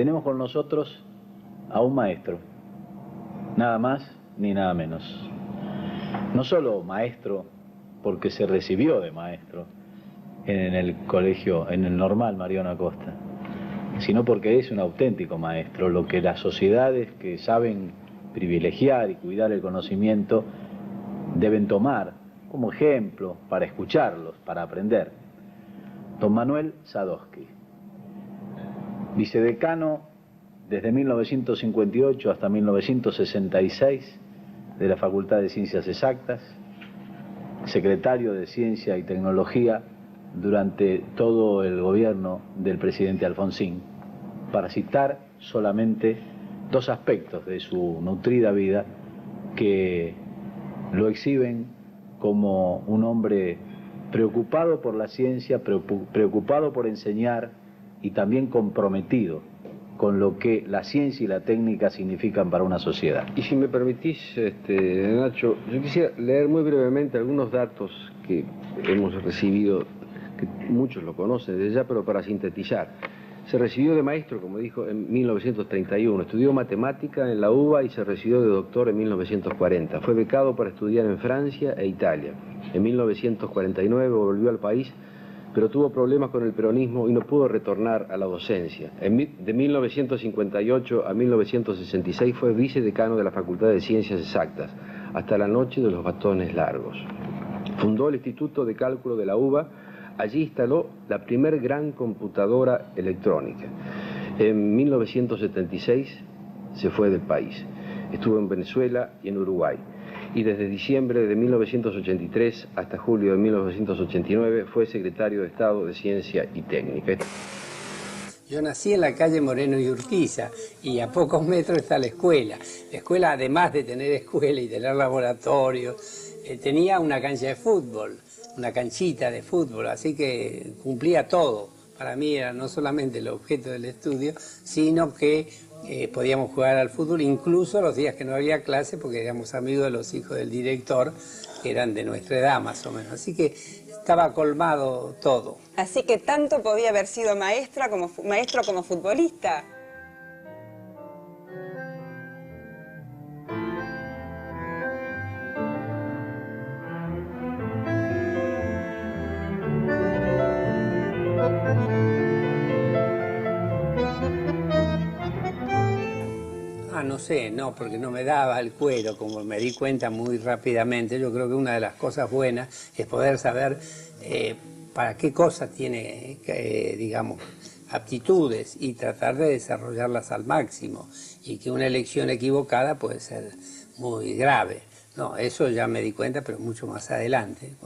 tenemos con nosotros a un maestro, nada más ni nada menos. No solo maestro, porque se recibió de maestro en el colegio, en el normal Mariano Acosta, sino porque es un auténtico maestro, lo que las sociedades que saben privilegiar y cuidar el conocimiento deben tomar como ejemplo para escucharlos, para aprender. Don Manuel Sadowski, vicedecano desde 1958 hasta 1966 de la Facultad de Ciencias Exactas, secretario de Ciencia y Tecnología durante todo el gobierno del presidente Alfonsín, para citar solamente dos aspectos de su nutrida vida que lo exhiben como un hombre preocupado por la ciencia, preocupado por enseñar y también comprometido con lo que la ciencia y la técnica significan para una sociedad. Y si me permitís, Nacho, yo quisiera leer muy brevemente algunos datos que hemos recibido, que muchos lo conocen desde ya, pero para sintetizar. Se recibió de maestro, como dijo, en 1931, estudió matemática en la UBA y se recibió de doctor en 1940. Fue becado para estudiar en Francia e Italia. En 1949 volvió al país, pero tuvo problemas con el peronismo y no pudo retornar a la docencia. De 1958 a 1966 fue vicedecano de la Facultad de Ciencias Exactas, hasta la noche de los bastones largos. Fundó el Instituto de Cálculo de la UBA. Allí instaló la primer gran computadora electrónica. En 1976 se fue del país. Estuvo en Venezuela y en Uruguay. Y desde diciembre de 1983 hasta julio de 1989 fue secretario de Estado de Ciencia y Técnica. Yo nací en la calle Moreno y Urquiza y a pocos metros está la escuela. La escuela, además de tener escuela y tener laboratorio, tenía una cancha de fútbol, una canchita de fútbol, así que cumplía todo. Para mí era no solamente el objeto del estudio, sino que podíamos jugar al fútbol incluso los días que no había clase, porque éramos amigos de los hijos del director, que eran de nuestra edad más o menos. Así que estaba colmado todo. Así que tanto podía haber sido maestro como futbolista. No sé, no, porque no me daba el cuero, como me di cuenta muy rápidamente. Yo creo que una de las cosas buenas es poder saber para qué cosa tiene, digamos, aptitudes y tratar de desarrollarlas al máximo. Y que una elección equivocada puede ser muy grave. No, eso ya me di cuenta, pero mucho más adelante.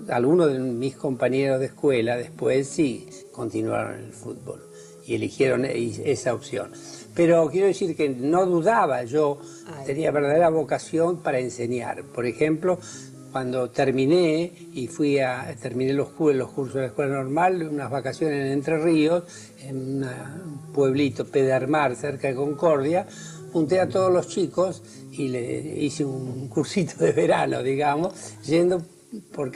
Algunos de mis compañeros de escuela después sí continuaron en el fútbol y eligieron esa opción. Pero quiero decir que no dudaba, yo tenía verdadera vocación para enseñar. Por ejemplo, cuando terminé terminé los cursos de la escuela normal, unas vacaciones en Entre Ríos, en un pueblito, Pedernal, cerca de Concordia, junté a todos los chicos y le hice un cursito de verano, digamos, yendo por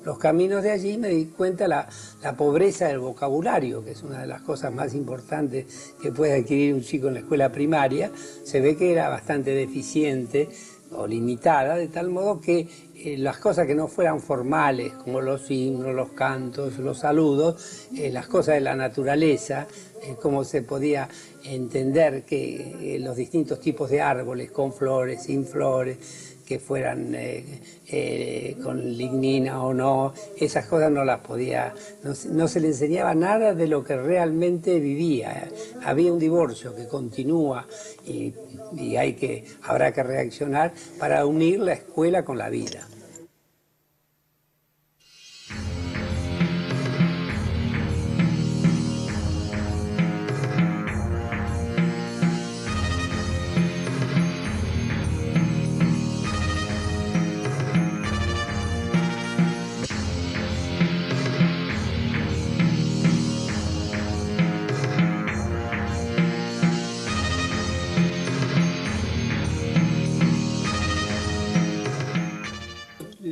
los caminos de allí. Me di cuenta la pobreza del vocabulario, que es una de las cosas más importantes que puede adquirir un chico en la escuela primaria. Se ve que era bastante deficiente o limitada, de tal modo que las cosas que no fueran formales, como los himnos, los cantos, los saludos, las cosas de la naturaleza, cómo se podía entender que los distintos tipos de árboles, con flores, sin flores, que fueran con lignina o no, esas cosas no las podía, no se le enseñaba nada de lo que realmente vivía. Había un divorcio que continúa y habrá que reaccionar para unir la escuela con la vida.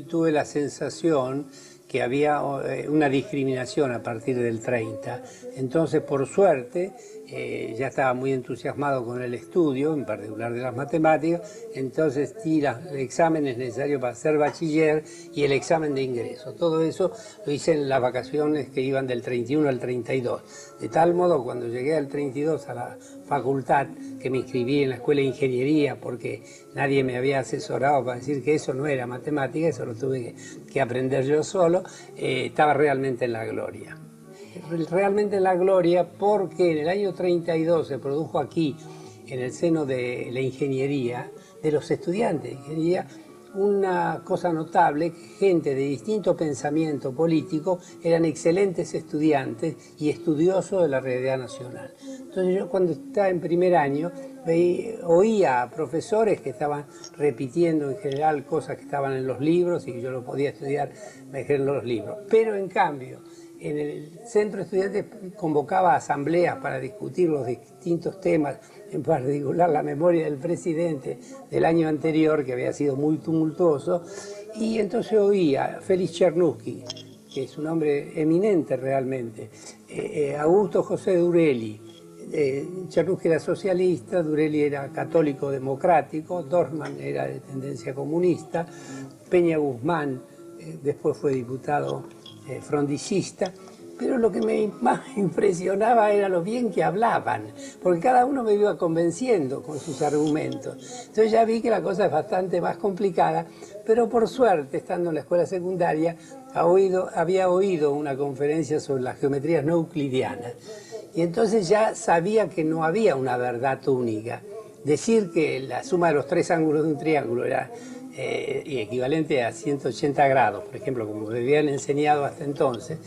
Tuve la sensación que había una discriminación a partir del 30. Entonces, por suerte, ya estaba muy entusiasmado con el estudio, en particular de las matemáticas, entonces di los exámenes necesarios para ser bachiller y el examen de ingreso. Todo eso lo hice en las vacaciones que iban del 31 al 32. De tal modo, cuando llegué al 32 a la facultad, que me inscribí en la escuela de ingeniería, porque nadie me había asesorado para decir que eso no era matemática, eso lo tuve que aprender yo solo, estaba realmente en la gloria. Realmente en la gloria porque en el año 32 se produjo aquí, en el seno de la ingeniería, de los estudiantes de ingeniería, una cosa notable: gente de distinto pensamiento político eran excelentes estudiantes y estudiosos de la realidad nacional. Entonces yo, cuando estaba en primer año, oía a profesores que estaban repitiendo en general cosas que estaban en los libros y que yo lo podía estudiar en los libros. Pero en cambio, en el centro estudiante convocaba asambleas para discutir los distintos temas, en particular la memoria del presidente del año anterior, que había sido muy tumultuoso, y entonces oía a Félix Chernusky, que es un hombre eminente realmente, Augusto José Durelli. Chernusky era socialista, Durelli era católico democrático, Dorfman era de tendencia comunista, Peña Guzmán después fue diputado frondicista, pero lo que más impresionaba era lo bien que hablaban, porque cada uno me iba convenciendo con sus argumentos. Entonces ya vi que la cosa es bastante más complicada, pero por suerte, estando en la escuela secundaria, había oído una conferencia sobre las geometrías no euclidianas, y entonces ya sabía que no había una verdad única. Decir que la suma de los tres ángulos de un triángulo era equivalente a 180 grados, por ejemplo, como me habían enseñado hasta entonces,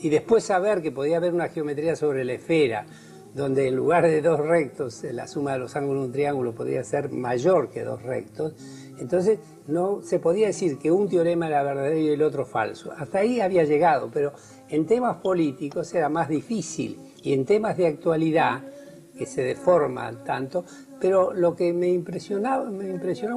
y después saber que podía haber una geometría sobre la esfera, donde en lugar de dos rectos, la suma de los ángulos de un triángulo podía ser mayor que dos rectos, entonces no se podía decir que un teorema era verdadero y el otro falso. Hasta ahí había llegado, pero en temas políticos era más difícil, y en temas de actualidad, que se deforman tanto, pero lo que me impresionó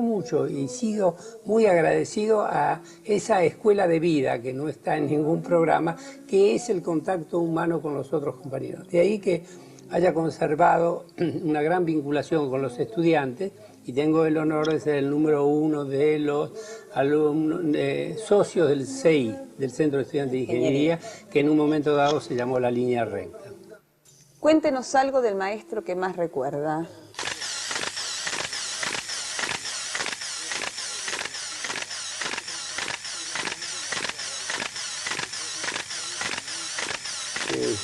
mucho, y sigo muy agradecido a esa escuela de vida que no está en ningún programa, que es el contacto humano con los otros compañeros. De ahí que haya conservado una gran vinculación con los estudiantes, y tengo el honor de ser el número 1 de los socios del CEI, del Centro de Estudiantes de Ingeniería, que en un momento dado se llamó la Línea Recta. Cuéntenos algo del maestro que más recuerda.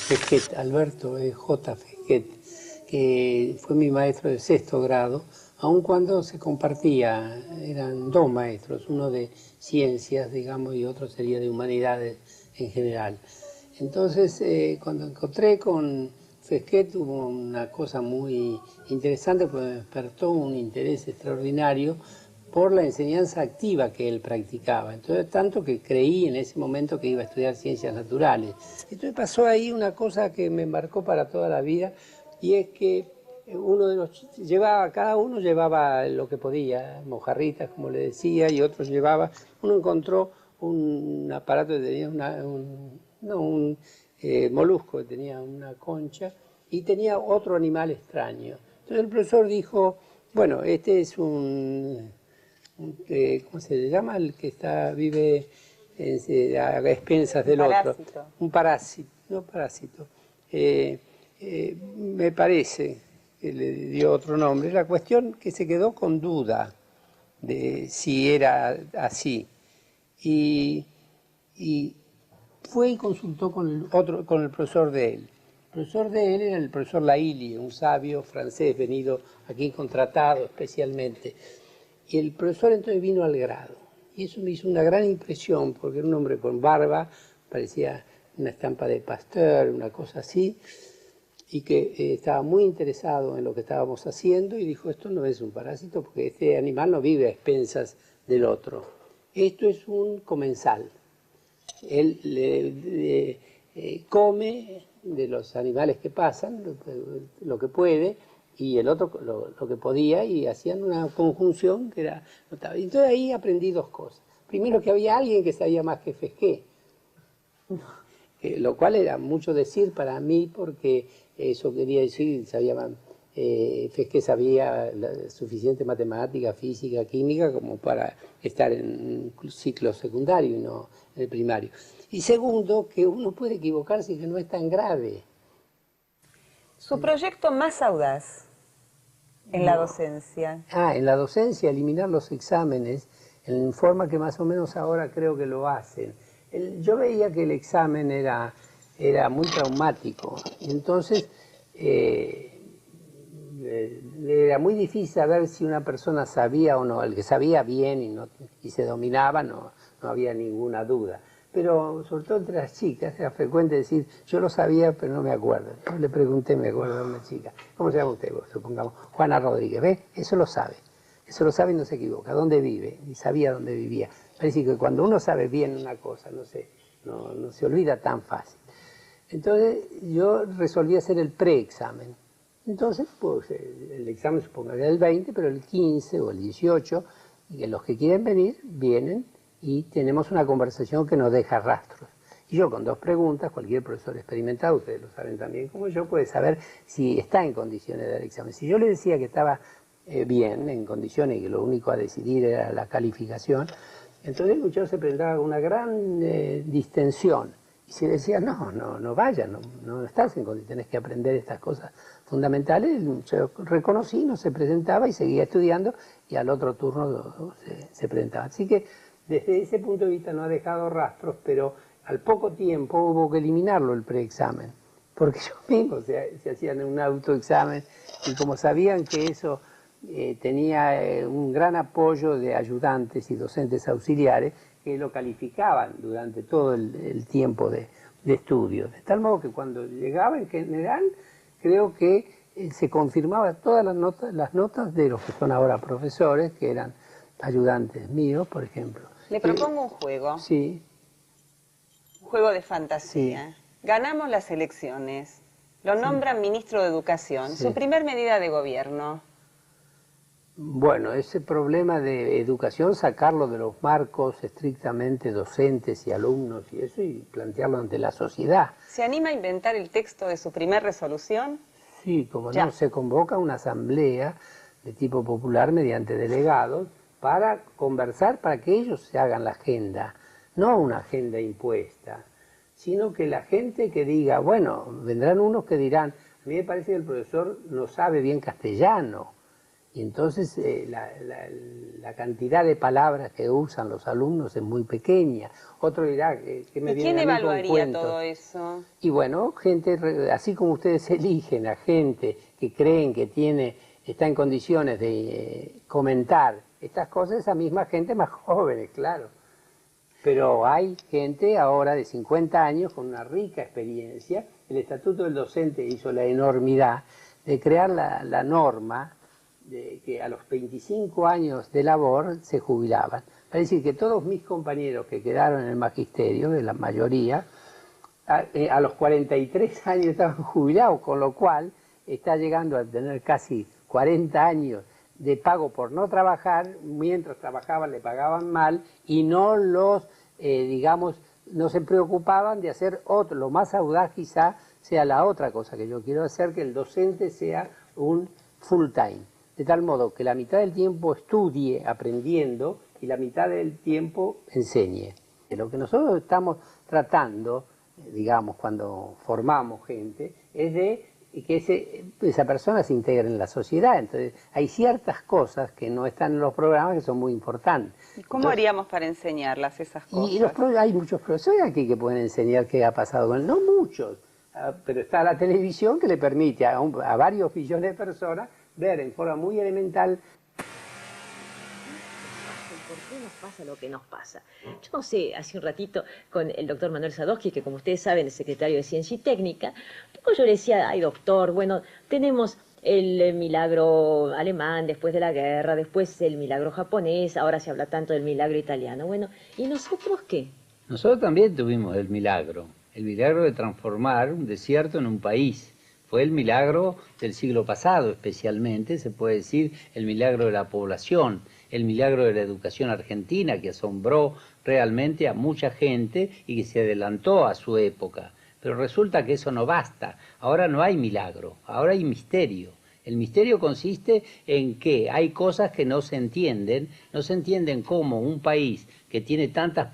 Fesquet, Alberto J. Fesquet, que fue mi maestro de sexto grado, aun cuando se compartía, eran dos maestros, uno de ciencias, digamos, y otro sería de humanidades en general. Entonces, cuando encontré con Fesquet hubo una cosa muy interesante, porque me despertó un interés extraordinario por la enseñanza activa que él practicaba. Entonces, tanto que creí en ese momento que iba a estudiar ciencias naturales. Entonces pasó ahí una cosa que me marcó para toda la vida, y es que cada uno llevaba lo que podía, mojarritas, como le decía, y otros uno encontró un aparato que tenía un molusco, que tenía una concha, y tenía otro animal extraño. Entonces el profesor dijo, bueno, este es ¿cómo se le llama? El que vive a expensas del otro. Un parásito. No parásito. Me parece que le dio otro nombre. La cuestión que se quedó con duda de si era así. Y fue y consultó con el profesor de él. El profesor de él era el profesor Lailly, un sabio francés venido aquí contratado especialmente. Y el profesor entonces vino al grado. Y eso me hizo una gran impresión, porque era un hombre con barba, parecía una estampa de Pasteur, una cosa así, y que estaba muy interesado en lo que estábamos haciendo, y dijo, esto no es un parásito, porque este animal no vive a expensas del otro. Esto es un comensal. Él come de los animales que pasan, lo que puede, y el otro lo que podía, y hacían una conjunción que era notable. Entonces ahí aprendí dos cosas. Primero, que había alguien que sabía más que Fesquet, Lo cual era mucho decir para mí, porque eso quería decir, que sabía suficiente matemática, física, química como para estar en un ciclo secundario y no en el primario. Y segundo, que uno puede equivocarse y que no es tan grave. ¿Su proyecto más audaz en la docencia? En la docencia, eliminar los exámenes en forma que más o menos ahora creo que lo hacen. Yo veía que el examen era muy traumático, y entonces era muy difícil saber si una persona sabía o no. El que sabía bien y se dominaba, no había ninguna duda. Pero sobre todo entre las chicas era frecuente decir, yo lo sabía pero no me acuerdo. Yo le pregunté, me acuerdo a una chica, ¿cómo se llama usted? Supongamos, Juana Rodríguez, ¿ve? Eso lo sabe y no se equivoca. ¿Dónde vive? Y sabía dónde vivía. Parece que cuando uno sabe bien una cosa, no se olvida tan fácil. Entonces yo resolví hacer el preexamen. Entonces, pues el examen supongo que era el 20, pero el 15 o el 18, y los que quieren venir, vienen y tenemos una conversación que nos deja rastros. Y yo con 2 preguntas, cualquier profesor experimentado, ustedes lo saben también como yo, puede saber si está en condiciones de dar examen. Si yo le decía que estaba bien, en condiciones, y que lo único a decidir era la calificación, entonces el muchacho se presentaba con una gran distensión. Y si decía, no vaya, no estás en condiciones, tenés que aprender estas cosas fundamentales, el muchacho reconocí, no se presentaba y seguía estudiando, y al otro turno se presentaba. Así que desde ese punto de vista no ha dejado rastros, pero al poco tiempo hubo que eliminarlo el preexamen, porque ellos mismos se hacían un autoexamen, y como sabían que eso tenía un gran apoyo de ayudantes y docentes auxiliares que lo calificaban durante todo el tiempo de estudio, de tal modo que cuando llegaba en general creo que se confirmaba todas las notas de los que son ahora profesores, que eran ayudantes míos, por ejemplo. Le propongo un juego. Sí. Un juego de fantasía. Sí. Ganamos las elecciones. Lo nombran ministro de Educación. Sí. Su primer medida de gobierno. Bueno, ese problema de educación, sacarlo de los marcos estrictamente docentes y alumnos y eso, y plantearlo ante la sociedad. ¿Se anima a inventar el texto de su primer resolución? Sí, como no, se convoca una asamblea de tipo popular mediante delegados para conversar, para que ellos se hagan la agenda, no una agenda impuesta, sino que la gente que diga, bueno, vendrán unos que dirán, a mí me parece que el profesor no sabe bien castellano, y entonces la cantidad de palabras que usan los alumnos es muy pequeña. Otro dirá que me viene. ¿Quién evaluaría todo eso? Y bueno, gente, así como ustedes eligen a gente que creen que está en condiciones de comentar estas cosas, esa misma gente más jóvenes, claro. Pero hay gente ahora de 50 años con una rica experiencia. El Estatuto del Docente hizo la enormidad de crear la norma de que a los 25 años de labor se jubilaban. Es decir, que todos mis compañeros que quedaron en el magisterio, de la mayoría, a los 43 años estaban jubilados, con lo cual está llegando a tener casi 40 años de pago por no trabajar, mientras trabajaban le pagaban mal, y no no se preocupaban de hacer otro. Lo más audaz quizá sea la otra cosa que yo quiero hacer, que el docente sea un full time, de tal modo que la mitad del tiempo estudie aprendiendo y la mitad del tiempo enseñe. Lo que nosotros estamos tratando, digamos, cuando formamos gente, es de que esa persona se integre en la sociedad. Entonces, hay ciertas cosas que no están en los programas que son muy importantes. ¿Y cómo haríamos para enseñarlas esas cosas? Hay muchos profesores aquí que pueden enseñar qué ha pasado con él. No muchos, pero está la televisión que le permite a varios millones de personas ver en forma muy elemental. ¿Por qué nos pasa lo que nos pasa? Yo no sé, hace un ratito con el doctor Manuel Sadowski, que como ustedes saben es secretario de Ciencia y Técnica, yo le decía, ay doctor, bueno, tenemos el milagro alemán después de la guerra, después el milagro japonés, ahora se habla tanto del milagro italiano. Bueno, ¿y nosotros qué? Nosotros también tuvimos el milagro de transformar un desierto en un país. Fue el milagro del siglo pasado, especialmente, se puede decir, el milagro de la población. el milagro de la educación argentina, que asombró realmente a mucha gente y que se adelantó a su época. Pero resulta que eso no basta. Ahora no hay milagro, ahora hay misterio. El misterio consiste en que hay cosas que no se entienden cómo un país que tiene tantas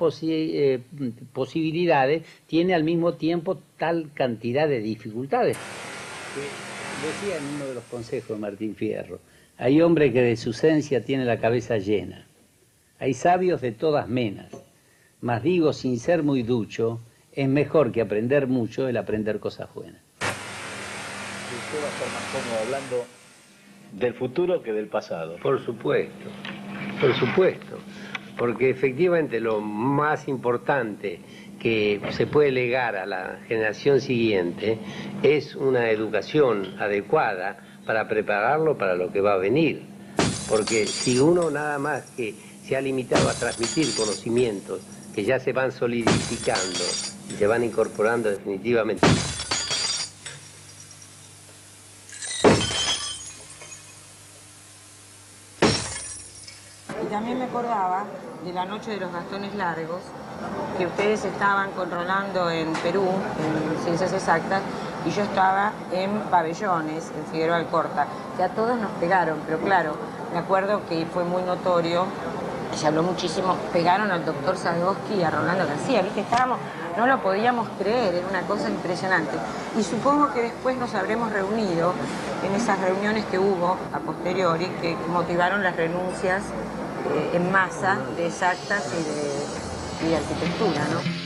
posibilidades tiene al mismo tiempo tal cantidad de dificultades. Decía en uno de los consejos de Martín Fierro, hay hombre que de su esencia tiene la cabeza llena, hay sabios de todas menas, mas digo sin ser muy ducho, es mejor que aprender mucho el aprender cosas buenas. Usted va a estar más cómodo hablando del futuro que del pasado. Por supuesto, porque efectivamente lo más importante que se puede legar a la generación siguiente es una educación adecuada para prepararlo para lo que va a venir. Porque si uno nada más que se ha limitado a transmitir conocimientos que ya se van solidificando y se van incorporando definitivamente. Y también me acordaba de la noche de los bastones largos, que ustedes estaban con Rolando en Perú, en Ciencias Exactas, y yo estaba en Pabellones, en Figueroa Alcorta, que a todos nos pegaron, pero claro, me acuerdo que fue muy notorio, se habló muchísimo, pegaron al doctor Sadowski y a Rolando García, ¿viste? Estábamos, no lo podíamos creer, era una cosa impresionante. Y supongo que después nos habremos reunido en esas reuniones que hubo a posteriori, que motivaron las renuncias en masa de Exactas y de Arquitectura, ¿no?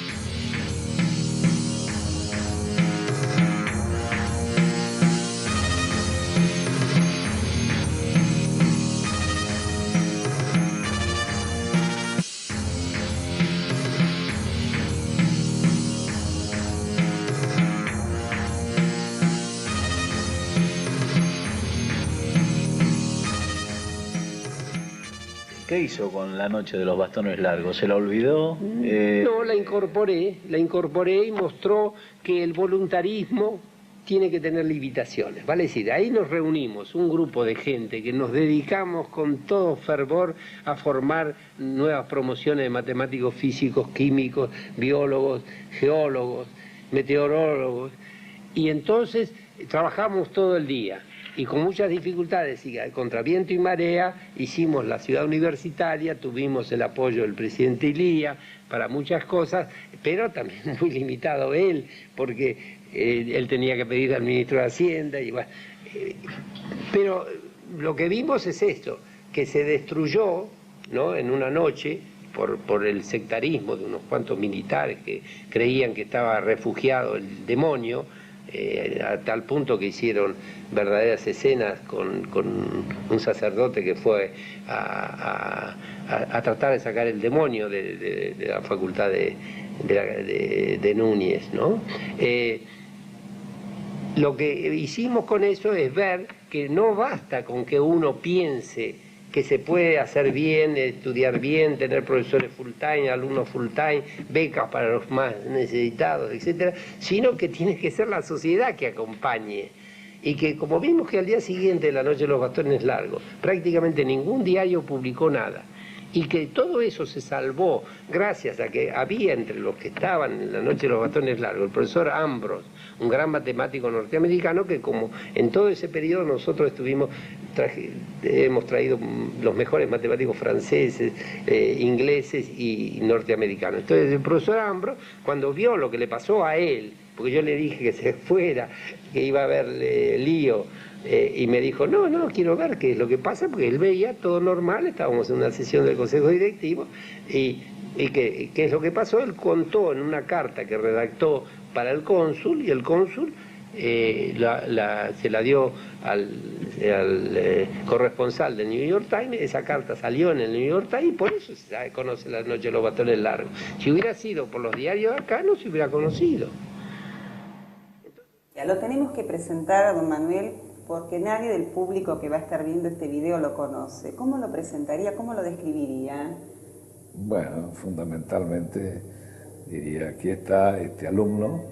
¿Qué hizo con la noche de los bastones largos? ¿Se la olvidó? No, la incorporé y mostró que el voluntarismo tiene que tener limitaciones. Vale decir, ahí nos reunimos, un grupo de gente que nos dedicamos con todo fervor a formar nuevas promociones de matemáticos, físicos, químicos, biólogos, geólogos, meteorólogos, y entonces trabajamos todo el día. Y con muchas dificultades, y contra viento y marea, hicimos la ciudad universitaria, tuvimos el apoyo del presidente Ilía para muchas cosas, pero también muy limitado él, porque él tenía que pedir al ministro de Hacienda. Y, bueno, pero lo que vimos es esto, que se destruyó, ¿no?, en una noche por el sectarismo de unos cuantos militares que creían que estaba refugiado el demonio, a tal punto que hicieron verdaderas escenas con un sacerdote que fue a tratar de sacar el demonio de la facultad de Núñez, ¿no? Lo que hicimos con eso es ver que no basta con que uno piense que se puede hacer bien, estudiar bien, tener profesores full time, alumnos full time, becas para los más necesitados, etcétera, sino que tiene que ser la sociedad que acompañe. Y que, como vimos que al día siguiente de la noche de los bastones largos, prácticamente ningún diario publicó nada, y que todo eso se salvó gracias a que había entre los que estaban en la noche de los bastones largos el profesor Ambrose, un gran matemático norteamericano que, como en todo ese periodo nosotros hemos traído los mejores matemáticos franceses, ingleses y norteamericanos. Entonces el profesor Ambrose, cuando vio lo que le pasó a él, porque yo le dije que se fuera, que iba a haber lío, y me dijo, no, quiero ver qué es lo que pasa, porque él veía todo normal, estábamos en una sesión del Consejo Directivo, y qué es lo que pasó. Él contó en una carta que redactó para el cónsul, y el cónsul se la dio al corresponsal del New York Times. Esa carta salió en el New York Times y por eso se conoce la noche de los bastones largos. Si hubiera sido por los diarios acá, no se hubiera conocido. Ya lo tenemos que presentar a don Manuel, porque nadie del público que va a estar viendo este video lo conoce. ¿Cómo lo presentaría? ¿Cómo lo describiría? Bueno, fundamentalmente diría, aquí está este alumno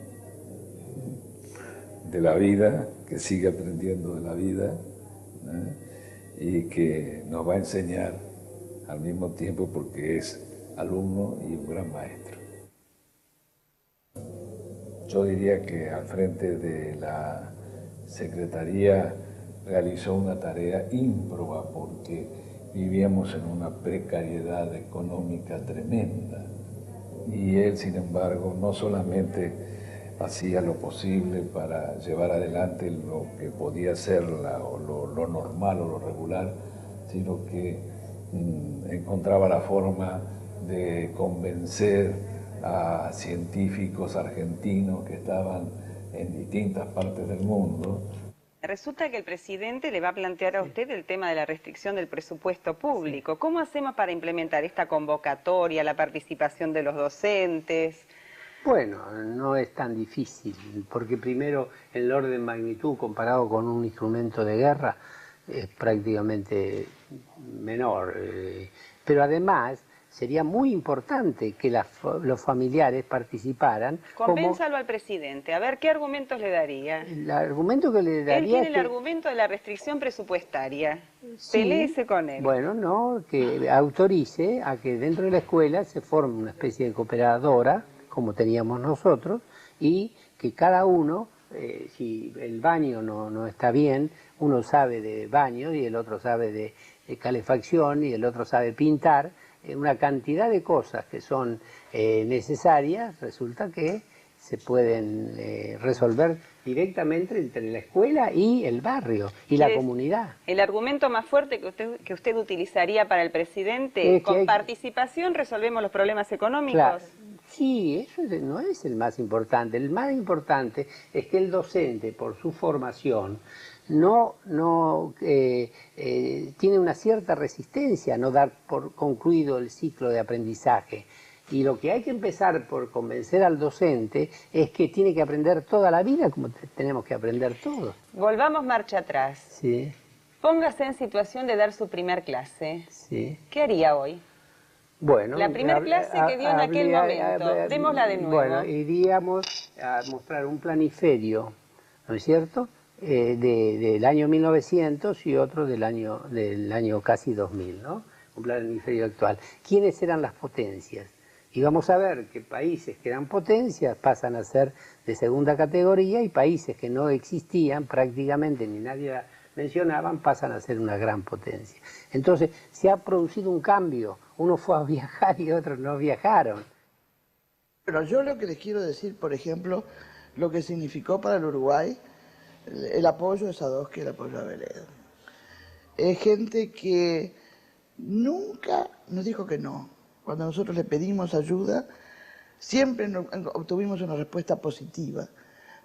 de la vida, que sigue aprendiendo de la vida, y que nos va a enseñar al mismo tiempo porque es alumno y un gran maestro. Yo diría que al frente de la Secretaría realizó una tarea ímproba porque vivíamos en una precariedad económica tremenda y él, sin embargo, no solamente hacía lo posible para llevar adelante lo que podía ser lo normal o lo regular, sino que encontraba la forma de convencer a científicos argentinos que estaban en distintas partes del mundo. Resulta que el presidente le va a plantear a usted el tema de la restricción del presupuesto público. ¿Cómo hacemos para implementar esta convocatoria, la participación de los docentes? Bueno, no es tan difícil, porque primero el orden de magnitud comparado con un instrumento de guerra es prácticamente menor. Pero además sería muy importante que los familiares participaran. Convénzalo al presidente, a ver qué argumentos le daría. El argumento que le daría... Él tiene el argumento de la restricción presupuestaria. Sí, peléese con él. Bueno, no, que autorice a que dentro de la escuela se forme una especie de cooperadora, como teníamos nosotros, y que cada uno, si el baño no está bien, uno sabe de baño y el otro sabe de calefacción y el otro sabe pintar, una cantidad de cosas que son necesarias, resulta que se pueden resolver directamente entre la escuela y el barrio y la comunidad. El argumento más fuerte que usted utilizaría para el presidente, con participación resolvemos los problemas económicos. Claro. Sí, eso no es el más importante. El más importante es que el docente, por su formación, tiene una cierta resistencia a no dar por concluido el ciclo de aprendizaje. Y lo que hay que empezar por convencer al docente es que tiene que aprender toda la vida como tenemos que aprender todos. Volvamos marcha atrás. Sí. Póngase en situación de dar su primer clase. Sí. ¿Qué haría hoy? Bueno, la primera clase que dio en aquel momento, démosla de nuevo. Bueno, iríamos a mostrar un planiferio, ¿no es cierto?, del año 1900 y otro del año casi 2000, ¿no? Un planiferio actual. ¿Quiénes eran las potencias? Y vamos a ver que países que eran potencias pasan a ser de segunda categoría y países que no existían prácticamente, ni nadie mencionaban, pasan a ser una gran potencia. Entonces, se ha producido un cambio. Uno fue a viajar y otros no viajaron. Pero yo lo que les quiero decir, por ejemplo, lo que significó para el Uruguay el apoyo de Sadowski, el apoyo a Veledo. Es gente que nunca nos dijo que no. Cuando nosotros le pedimos ayuda, siempre obtuvimos una respuesta positiva.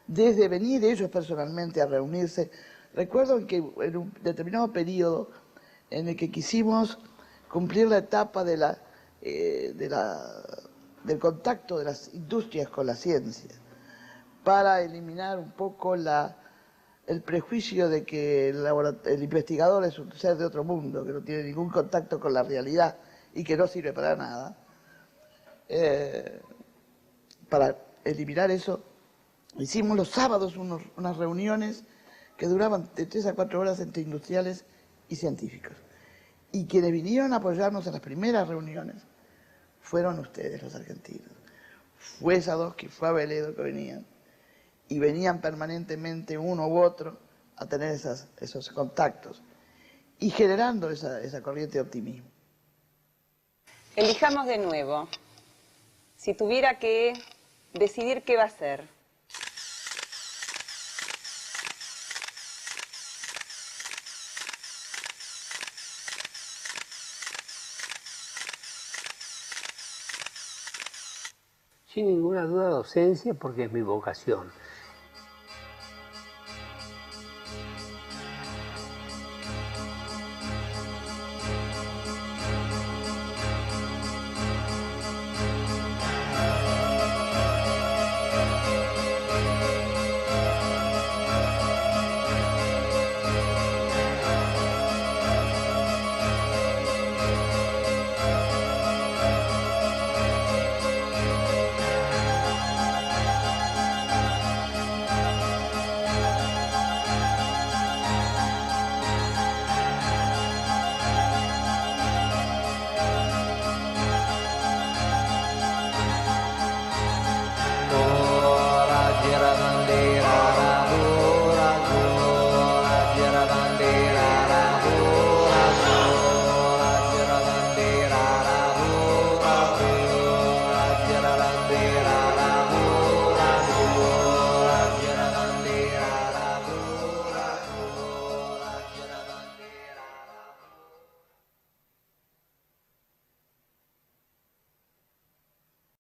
Desde venir ellos personalmente a reunirse. Recuerdo que en un determinado periodo en el que quisimos cumplir la etapa del contacto de las industrias con la ciencia, para eliminar un poco el prejuicio de que el investigador es un ser de otro mundo, que no tiene ningún contacto con la realidad y que no sirve para nada. Para eliminar eso, hicimos los sábados unas reuniones que duraban de 3 a 4 horas entre industriales y científicos. Y quienes vinieron a apoyarnos en las primeras reuniones fueron ustedes, los argentinos. Fue Sadowski, fue Veledo que venían. Y venían permanentemente uno u otro a tener esos contactos y generando esa corriente de optimismo. Elijamos de nuevo. Si tuviera que decidir qué va a hacer. Sin ninguna duda docencia, porque es mi vocación.